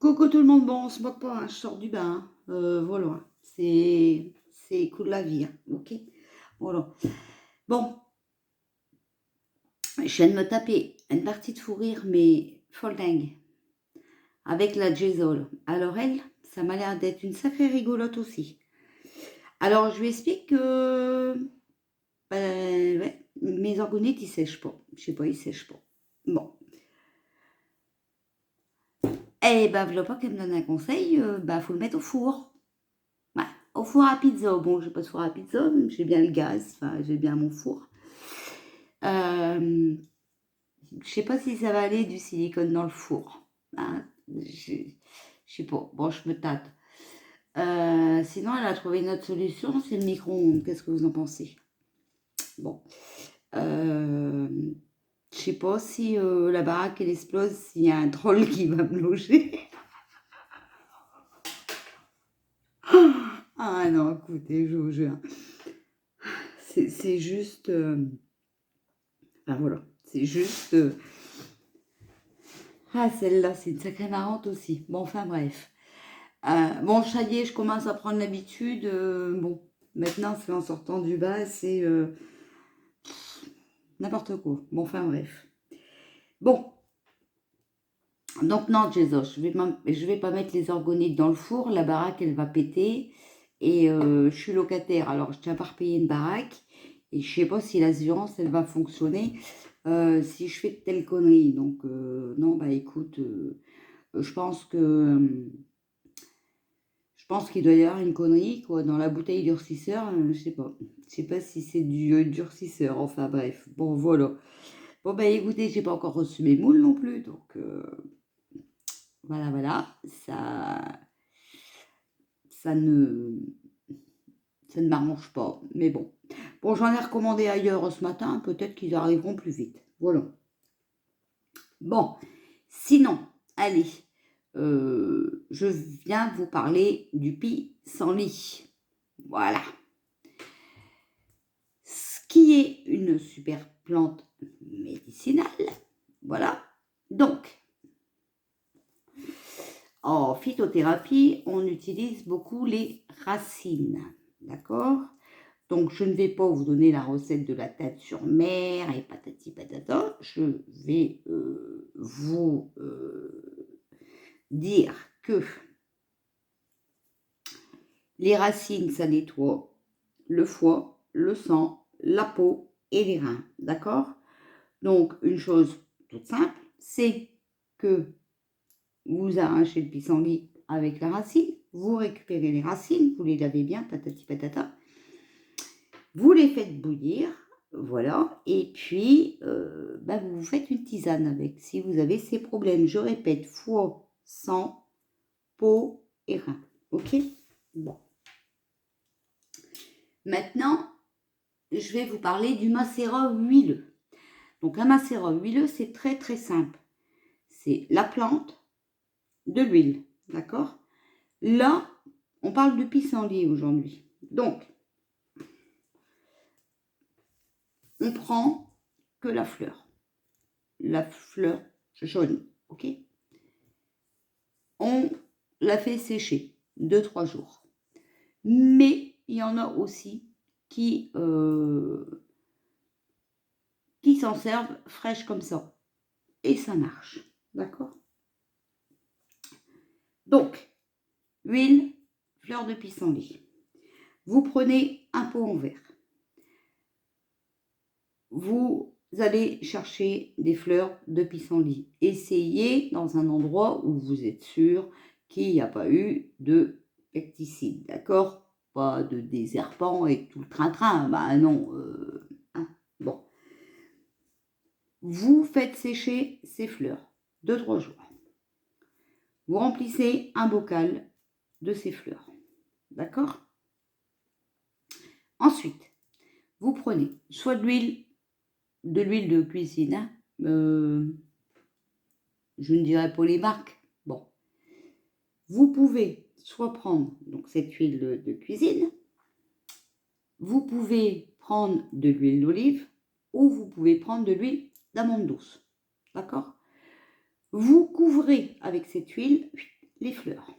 Coucou tout le monde, bon, on se moque pas, hein, je sors du bain, hein. Voilà, c'est cool la vie, hein, ok? Voilà. Bon, je viens de me taper une partie de fou rire, mais folle dingue, avec la Jaisol. Alors elle, ça m'a l'air d'être une sacrée rigolote aussi. Alors je lui explique que, ben ouais, mes orgonettes ils sèchent pas. Je sais pas, ils sèchent pas. Bon. Eh ben, voilà pas qu'elle me donne un conseil, bah faut le mettre au four. Ouais, au four à pizza. Bon, j'ai pas de four à pizza, mais j'ai bien le gaz, enfin, j'ai bien mon four. Je sais pas si ça va aller du silicone dans le four. Hein, je sais pas. Bon, je me tâte. Sinon, elle a trouvé une autre solution, c'est le micro-ondes. Qu'est-ce que vous en pensez? Bon. Euh, je sais pas si la baraque elle explose, s'il y a un troll qui va me loger. Ah non, écoutez, je vous jure. C'est juste. Enfin voilà, c'est juste. Ah, celle-là, c'est une sacrée marrante aussi. Bon, enfin bref. Bon, ça y est, je commence à prendre l'habitude. Bon, maintenant, c'est en sortant du bas, c'est n'importe quoi. Bon, enfin bref. Bon, donc non, Jesus, je vais pas mettre les orgonites dans le four. La baraque, elle va péter. Et je suis locataire, alors je tiens pas à repayer une baraque. Et je sais pas si l'assurance, elle va fonctionner si je fais de telles conneries. Donc, non, bah écoute, je pense que... Je pense qu'il doit y avoir une connerie, quoi, dans la bouteille durcisseur, je sais pas. Je sais pas si c'est du durcisseur, enfin bref. Bon, voilà. Bon, bah écoutez, j'ai pas encore reçu mes moules non plus, donc voilà, voilà. Ça ne, ça ne m'arrange pas, mais bon. Bon, j'en ai recommandé ailleurs ce matin, peut-être qu'ils arriveront plus vite. Voilà. Bon, sinon, allez, je viens vous parler du pissenlit. Voilà. Ce qui est une super plante médicinale. Voilà. Donc, en phytothérapie, on utilise beaucoup les racines. D'accord? Donc, je ne vais pas vous donner la recette de la tête sur mer et patati patata. Je vais vous dire que les racines, ça nettoie le foie, le sang, la peau et les reins. D'accord? Donc, une chose toute simple, c'est que vous arrachez le pissenlit avec la racine, vous récupérez les racines, vous les lavez bien, patati patata, vous les faites bouillir, voilà, et puis vous vous faites une tisane avec, si vous avez ces problèmes. Je répète, foie, sang, peau et rein, ok? Bon. Maintenant, je vais vous parler du macérat huileux. Donc, un macérat huileux, c'est très très simple. C'est la plante, de l'huile, d'accord? Là, on parle de pissenlit aujourd'hui. Donc, on prend que la fleur jaune, ok? On la fait sécher 2-3 jours. Mais il y en a aussi qui s'en servent fraîches comme ça. Et ça marche, d'accord? Donc, huile, fleur de pissenlit. Vous prenez un pot en verre. Vous allez chercher des fleurs de pissenlit. Essayez dans un endroit où vous êtes sûr qu'il n'y a pas eu de pesticides, d'accord? Pas de déserpents et tout le train-train, bah non. Hein, bon. Vous faites sécher ces fleurs 2-3 jours. Vous remplissez un bocal de ces fleurs, d'accord? Ensuite, vous prenez soit de l'huile de cuisine, hein, je ne dirais pas les marques. Bon, vous pouvez soit prendre donc cette huile de cuisine, vous pouvez prendre de l'huile d'olive ou vous pouvez prendre de l'huile d'amande douce. D'accord? Vous couvrez avec cette huile les fleurs.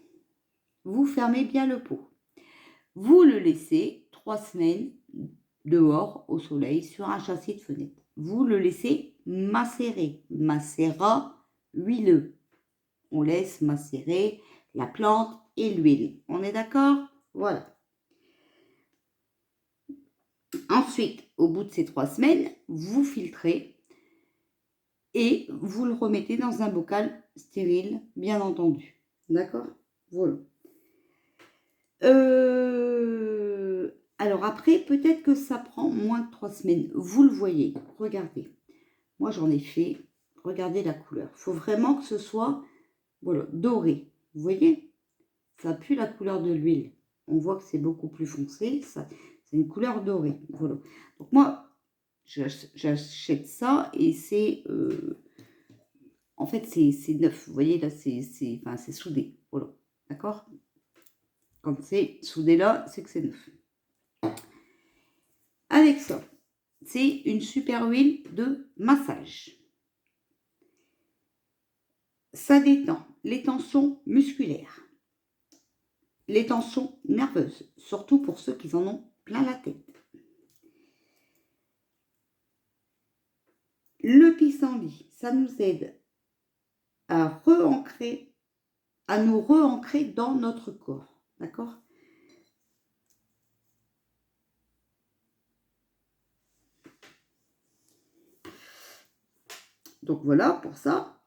Vous fermez bien le pot. Vous le laissez 3 semaines dehors au soleil sur un châssis de fenêtre. Vous le laissez macérer. Macérat huileux. On laisse macérer la plante et l'huile. On est d'accord? Voilà. Ensuite, au bout de ces 3 semaines, vous filtrez et vous le remettez dans un bocal stérile, bien entendu. D'accord? Voilà. Alors après, peut-être que ça prend moins de 3 semaines. Vous le voyez, regardez. Moi, j'en ai fait. Regardez la couleur. Il faut vraiment que ce soit voilà, doré. Vous voyez? Ça pue la couleur de l'huile. On voit que c'est beaucoup plus foncé. C'est une couleur dorée. Voilà. Donc moi, j'achète ça et c'est... en fait, c'est neuf. Vous voyez, là, c'est soudé. Voilà. D'accord? Quand c'est soudé là, c'est que c'est neuf. Avec ça, c'est une super huile de massage. Ça détend les tensions musculaires, les tensions nerveuses, surtout pour ceux qui en ont plein la tête. Le pissenlit, ça nous aide à nous re-ancrer dans notre corps. D'accord? Donc voilà pour ça.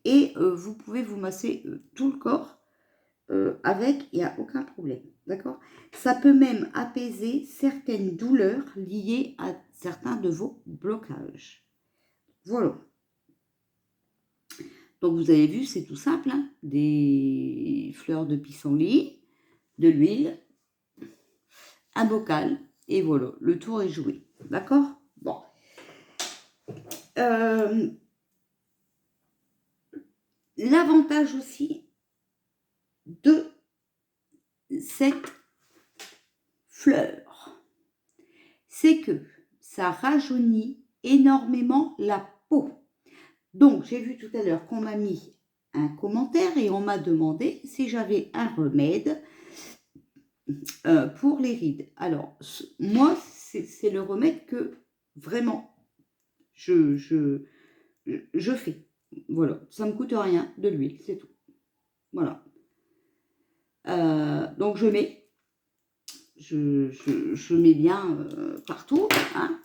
Et vous pouvez vous masser tout le corps avec, il n'y a aucun problème. D'accord? Ça peut même apaiser certaines douleurs liées à certains de vos blocages. Voilà. Donc vous avez vu, c'est tout simple. Hein, des fleurs de pissenlit, de l'huile, un bocal. Et voilà, le tour est joué. D'accord? Bon. L'avantage aussi de cette fleur, c'est que ça rajeunit énormément la peau. Donc, j'ai vu tout à l'heure qu'on m'a mis un commentaire et on m'a demandé si j'avais un remède pour les rides. Alors, moi, c'est le remède que vraiment je fais. Voilà, ça ne me coûte rien, de l'huile, c'est tout. Voilà. Donc, je mets bien partout, hein,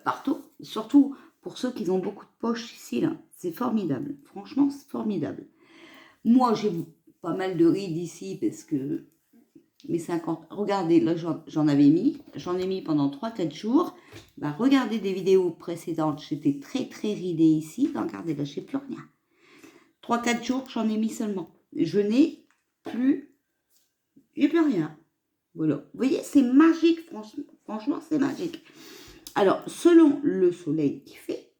partout, surtout pour ceux qui ont beaucoup de poches ici, là, c'est formidable, franchement, c'est formidable. Moi, j'ai pas mal de rides ici, parce que mes 50, regardez, là, j'en ai mis pendant 3-4 jours, bah, regardez des vidéos précédentes, j'étais très ridée ici, regardez, là, je n'ai plus rien. 3-4 jours, j'en ai mis seulement, je n'ai plus, j'ai plus rien. Voilà. Vous voyez, c'est magique, franchement, c'est magique. Alors, selon le soleil qui fait,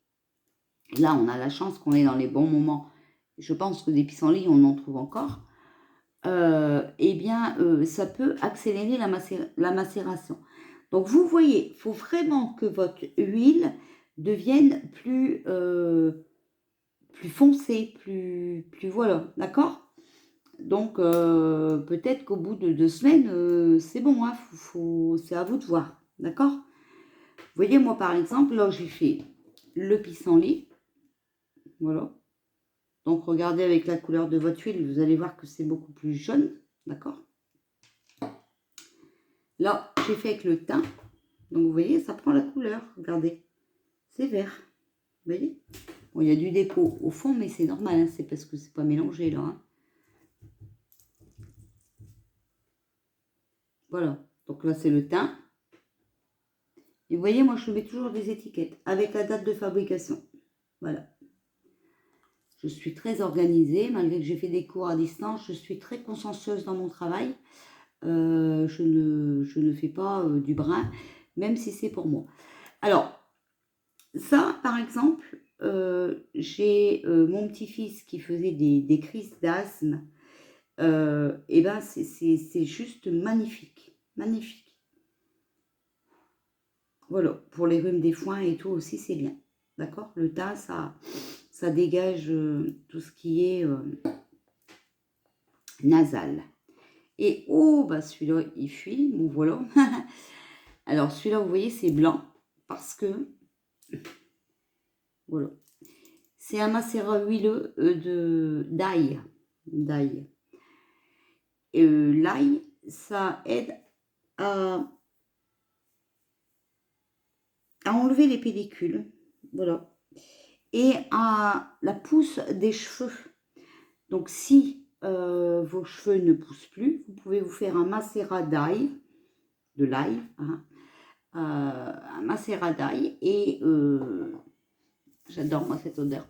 là, on a la chance qu'on est dans les bons moments. Je pense que des pissenlits, on en trouve encore. Eh bien, ça peut accélérer la macération. Donc, vous voyez, il faut vraiment que votre huile devienne plus foncée, plus voilà, d'accord? Donc, peut-être qu'au bout de 2 semaines, c'est bon, hein, c'est à vous de voir, d'accord? Vous voyez, moi, par exemple, là, j'ai fait le pissenlit, voilà. Donc, regardez avec la couleur de votre huile, vous allez voir que c'est beaucoup plus jaune, d'accord? Là, j'ai fait avec le thym, donc vous voyez, ça prend la couleur, regardez, c'est vert, vous voyez? Bon, il y a du dépôt au fond, mais c'est normal, hein, c'est parce que c'est pas mélangé, là, hein. Voilà, donc là, c'est le thym. Et vous voyez, moi, je mets toujours des étiquettes avec la date de fabrication. Voilà. Je suis très organisée, malgré que j'ai fait des cours à distance, je suis très consciencieuse dans mon travail. Je ne fais pas du brin, même si c'est pour moi. Alors, ça, par exemple, j'ai mon petit-fils qui faisait des crises d'asthme. Et ben, c'est juste magnifique. Magnifique. Voilà, pour les rhumes des foins et tout aussi, c'est bien. D'accord? Le thym, ça dégage tout ce qui est nasal. Et oh, bah celui-là, il fuit. Bon, voilà. Alors, celui-là, vous voyez, c'est blanc parce que, voilà, c'est un macérat huileux d'ail. D'ail. Et l'ail, ça aide à enlever les pellicules. Voilà. Et à la pousse des cheveux. Donc, si vos cheveux ne poussent plus, vous pouvez vous faire un macérat d'ail, de l'ail, hein, un macérat d'ail, et j'adore moi cette odeur.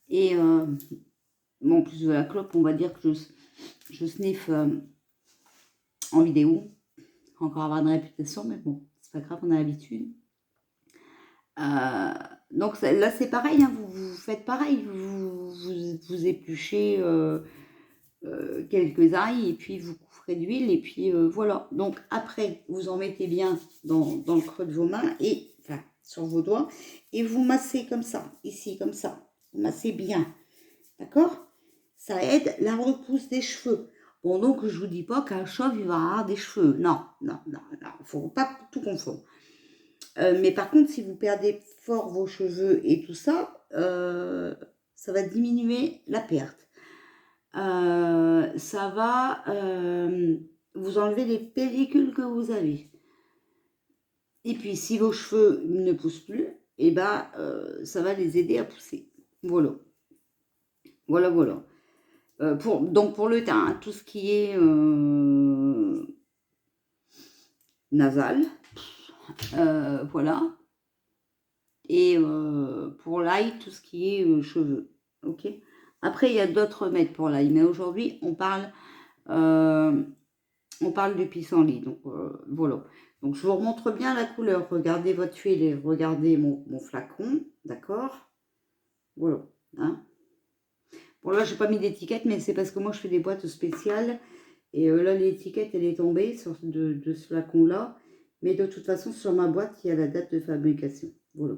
Et bon, en plus de la clope, on va dire que je sniffe en vidéo, encore avoir une réputation, mais bon, c'est pas grave, on a l'habitude. Donc là, c'est pareil, hein, vous faites pareil, vous épluchez quelques ails et puis vous couvrez d'huile et puis voilà. Donc après, vous en mettez bien dans le creux de vos mains et enfin sur vos doigts et vous massez comme ça, ici comme ça. Vous massez bien, d'accord? Ça aide la repousse des cheveux. Bon, donc je vous dis pas qu'un chauve il va avoir des cheveux. Non, non, non, non. Faut pas tout confondre. Mais par contre, si vous perdez fort vos cheveux et tout ça, ça va diminuer la perte. Ça va vous enlever les pellicules que vous avez. Et puis, si vos cheveux ne poussent plus, et ben, ça va les aider à pousser. Voilà. Voilà, voilà. Donc, pour le teint, hein, tout ce qui est nasal, voilà. Et pour l'ail, tout ce qui est cheveux. Ok. Après, il y a d'autres remèdes pour l'ail, mais aujourd'hui, on parle du pissenlit. Donc voilà. Donc je vous remontre bien la couleur. Regardez votre huile et regardez mon flacon, d'accord? Voilà. Hein, bon là, j'ai pas mis d'étiquette, mais c'est parce que moi je fais des boîtes spéciales. Et là, l'étiquette, elle est tombée de ce flacon-là. Mais de toute façon, sur ma boîte, il y a la date de fabrication. Voilà.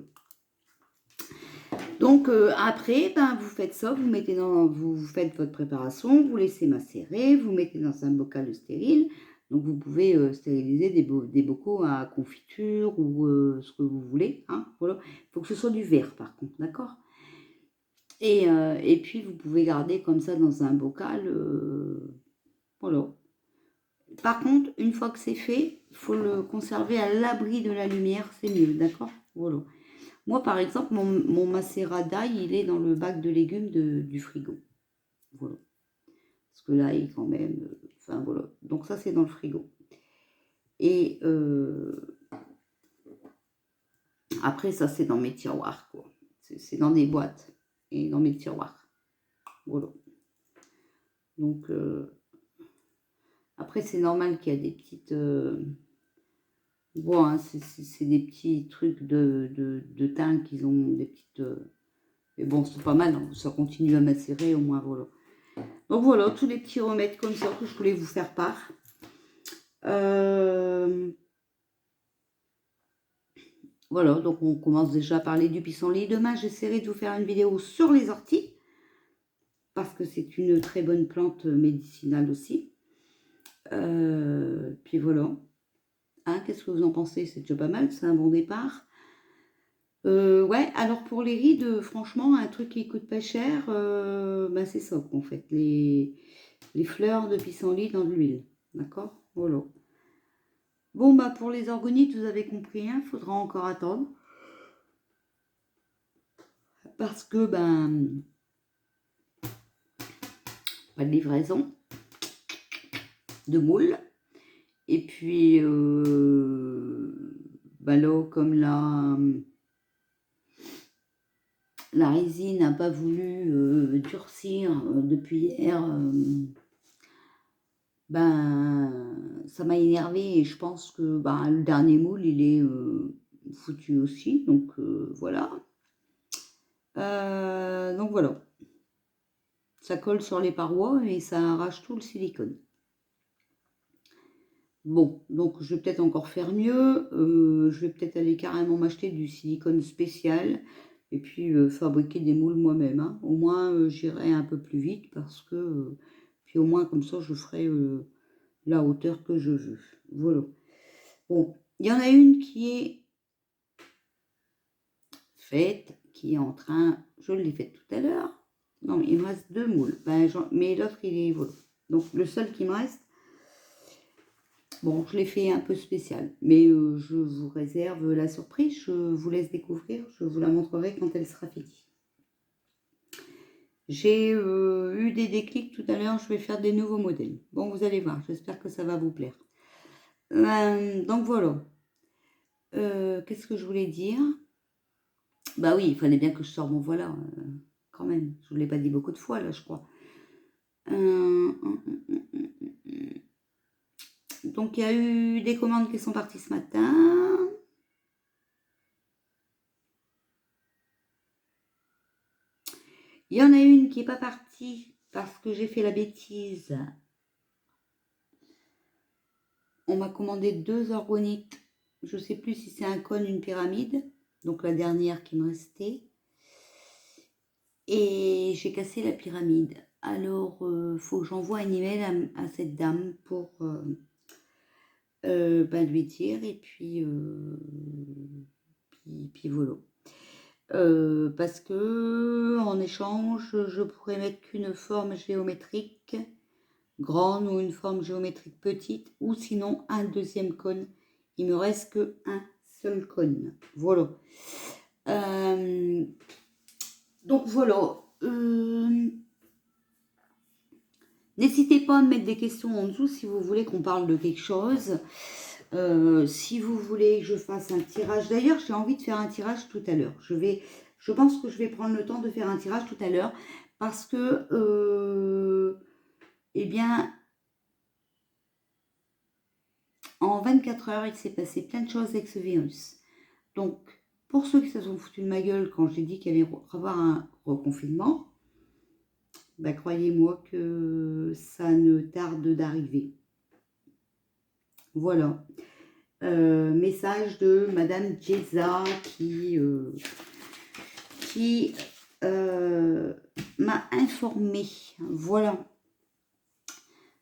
Donc après, ben, vous faites ça, vous faites votre préparation, vous laissez macérer, vous mettez dans un bocal stérile. Donc vous pouvez stériliser des bocaux à confiture ou ce que vous voulez. Hein, voilà. Il faut que ce soit du verre par contre, d'accord? Et puis vous pouvez garder comme ça dans un bocal. Voilà. Par contre, une fois que c'est fait, il faut le conserver à l'abri de la lumière, c'est mieux, d'accord? Voilà. Moi, par exemple, mon macérat d'ail, il est dans le bac de légumes du frigo. Voilà. Parce que l'ail, quand même, enfin voilà. Donc ça, c'est dans le frigo. Et après, ça, c'est dans mes tiroirs, quoi. C'est dans des boîtes et dans mes tiroirs. Voilà. Donc, après, c'est normal qu'il y a des petites... bon, hein, c'est des petits trucs de thym qu'ils ont, des petites... mais bon, c'est pas mal, hein, ça continue à macérer, au moins, voilà. Donc voilà, tous les petits remèdes comme ça que je voulais vous faire part. Voilà, donc on commence déjà à parler du pissenlit. Demain, j'essaierai de vous faire une vidéo sur les orties, parce que c'est une très bonne plante médicinale aussi. Puis voilà. Hein, qu'est-ce que vous en pensez? C'est déjà pas mal, c'est un bon départ. Ouais, alors pour les rides, franchement, un truc qui coûte pas cher, bah c'est ça en fait. Les fleurs de pissenlit dans de l'huile. D'accord? Voilà. Bon, bah pour les orgonites, vous avez compris, il faudra encore attendre. Parce que, ben, pas de livraison de moule. Et puis, ben là, comme la résine n'a pas voulu durcir depuis hier, ben, ça m'a énervé et je pense que ben, le dernier moule, il est foutu aussi. Donc, voilà. Donc, voilà. Ça colle sur les parois et ça arrache tout le silicone. Bon, donc je vais peut-être encore faire mieux. Je vais peut-être aller carrément m'acheter du silicone spécial et puis fabriquer des moules moi-même. Hein. Au moins, j'irai un peu plus vite parce que Puis au moins, comme ça, je ferai la hauteur que je veux. Voilà. Bon, il y en a une qui est faite, qui est en train... Je l'ai faite tout à l'heure. Non, mais il me reste 2 moules. Ben, mais l'autre, il est... Voilà. Donc, le seul qui me reste... Bon, je l'ai fait un peu spécial. Mais je vous réserve la surprise. Je vous laisse découvrir. Je vous la montrerai quand elle sera finie. J'ai eu des déclics tout à l'heure. Je vais faire des nouveaux modèles. Bon, vous allez voir. J'espère que ça va vous plaire. Donc, voilà. Qu'est-ce que je voulais dire? Bah oui, il fallait bien que je sorte mon voilà, quand même. Je ne vous l'ai pas dit beaucoup de fois, là, je crois. Donc, il y a eu des commandes qui sont parties ce matin. Il y en a une qui n'est pas partie parce que j'ai fait la bêtise. On m'a commandé 2 organites. Je ne sais plus si c'est un cône, une pyramide. Donc, la dernière qui me restait. Et j'ai cassé la pyramide. Alors, faut que j'envoie un email à cette dame pour lui dire. Et puis voilà. Parce que en échange, je pourrais mettre qu'une forme géométrique grande ou une forme géométrique petite, ou sinon un deuxième cône. Il me reste qu'un seul cône. Voilà. Donc voilà. N'hésitez pas à me mettre des questions en dessous si vous voulez qu'on parle de quelque chose. Si vous voulez que je fasse un tirage, d'ailleurs j'ai envie de faire un tirage tout à l'heure. Je pense que je vais prendre le temps de faire un tirage tout à l'heure parce que, eh bien, en 24 heures, il s'est passé plein de choses avec ce virus. Donc, pour ceux qui se sont foutus de ma gueule quand j'ai dit qu'il y avait avoir un reconfinement, bah, croyez-moi que ça ne tarde d'arriver. Voilà. Message de Madame Jeza qui m'a informé. Voilà.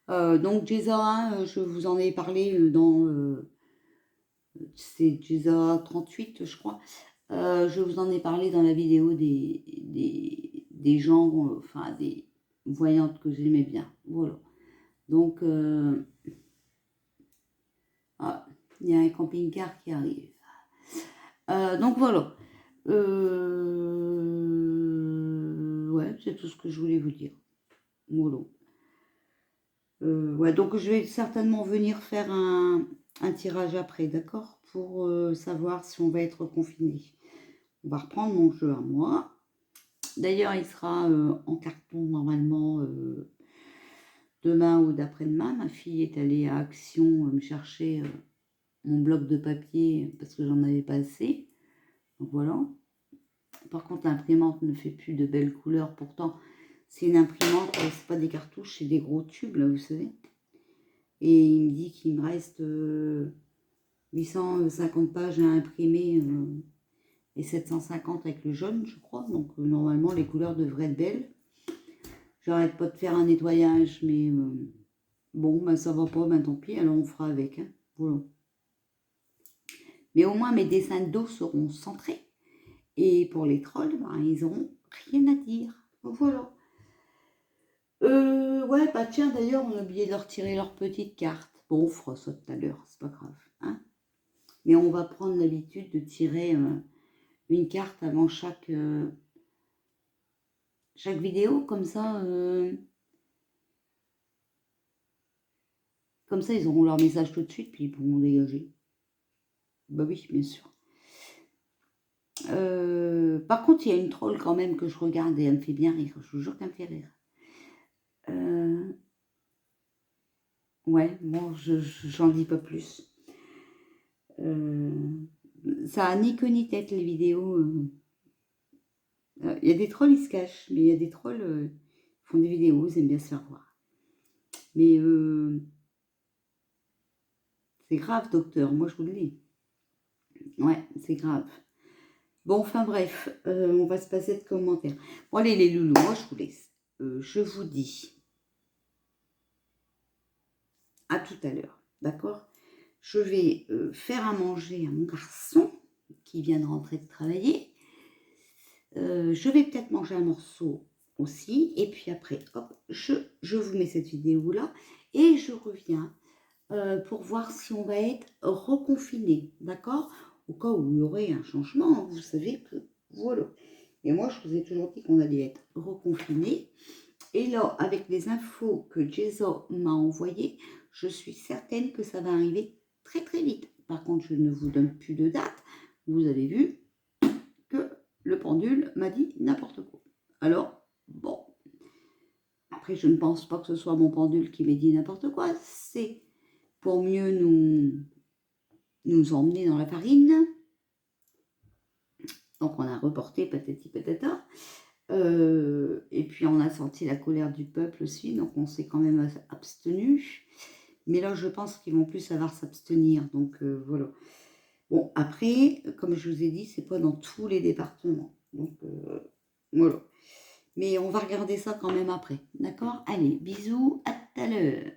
Donc Jeza, je vous en ai parlé dans... c'est Jeza 38, je crois. Je vous en ai parlé dans la vidéo des gens, enfin des voyantes que j'aimais bien. Voilà. Donc, il y a un camping-car qui arrive. Donc voilà. Ouais, c'est tout ce que je voulais vous dire. Voilà. Ouais, donc je vais certainement venir faire un tirage après, d'accord? Pour savoir si on va être confiné. On va reprendre mon jeu à moi. D'ailleurs, il sera en carton normalement demain ou d'après-demain. Ma fille est allée à Action me chercher mon bloc de papier parce que j'en avais pas assez. Donc voilà. Par contre, l'imprimante ne fait plus de belles couleurs. Pourtant, c'est une imprimante, c'est pas des cartouches, c'est des gros tubes, là, vous savez. Et il me dit qu'il me reste 850 pages à imprimer et 750 avec le jaune, je crois. Donc, normalement, les couleurs devraient être belles. J'arrête pas de faire un nettoyage, mais bon, ben, ça va pas, ben tant pis, alors on fera avec. Hein. Voilà. Mais au moins, mes dessins d'eau seront centrés. Et pour les trolls, ben, ils n'auront rien à dire. Voilà. Ouais, bah tiens, d'ailleurs, on a oublié de leur tirer leur petite carte. Bon, on fera ça tout à l'heure, c'est pas grave. Hein, mais on va prendre l'habitude de tirer une carte avant chaque vidéo, comme ça, ils auront leur message tout de suite, puis ils pourront dégager. Bah oui, bien sûr. Par contre, il y a une troll quand même que je regarde et elle me fait bien rire. Je vous jure qu'elle me fait rire. Ouais, bon, j'en dis pas plus. Ça a ni queue ni tête les vidéos. Il y a des trolls, ils se cachent, mais il y a des trolls qui font des vidéos, ils aiment bien se faire voir. Mais c'est grave, docteur, moi je vous le dis. Ouais, c'est grave. Bon, enfin bref, on va se passer de commentaires. Bon, allez les loulous, moi je vous laisse. Je vous dis À tout à l'heure, d'accord? Je vais faire à manger à mon garçon qui vient de rentrer de travailler. Je vais peut-être manger un morceau aussi. Et puis après, hop, je vous mets cette vidéo-là et je reviens pour voir si on va être reconfiné, d'accord? Au cas où il y aurait un changement, vous savez que voilà. Et moi, je vous ai toujours dit qu'on allait être reconfiné. Et là, avec les infos que Jason m'a envoyées, je suis certaine que ça va arriver très très vite. Par contre, je ne vous donne plus de date. Vous avez vu que le pendule m'a dit n'importe quoi. Alors, bon. Après, je ne pense pas que ce soit mon pendule qui m'ait dit n'importe quoi. C'est pour mieux nous emmener dans la farine. Donc, on a reporté patati patata. Et puis, on a senti la colère du peuple aussi. Donc, on s'est quand même abstenu. Mais là, je pense qu'ils vont plus savoir s'abstenir. Donc, voilà. Bon, après, comme je vous ai dit, c'est pas dans tous les départements. Donc, voilà. Mais on va regarder ça quand même après. D'accord? Allez, bisous, à tout à l'heure.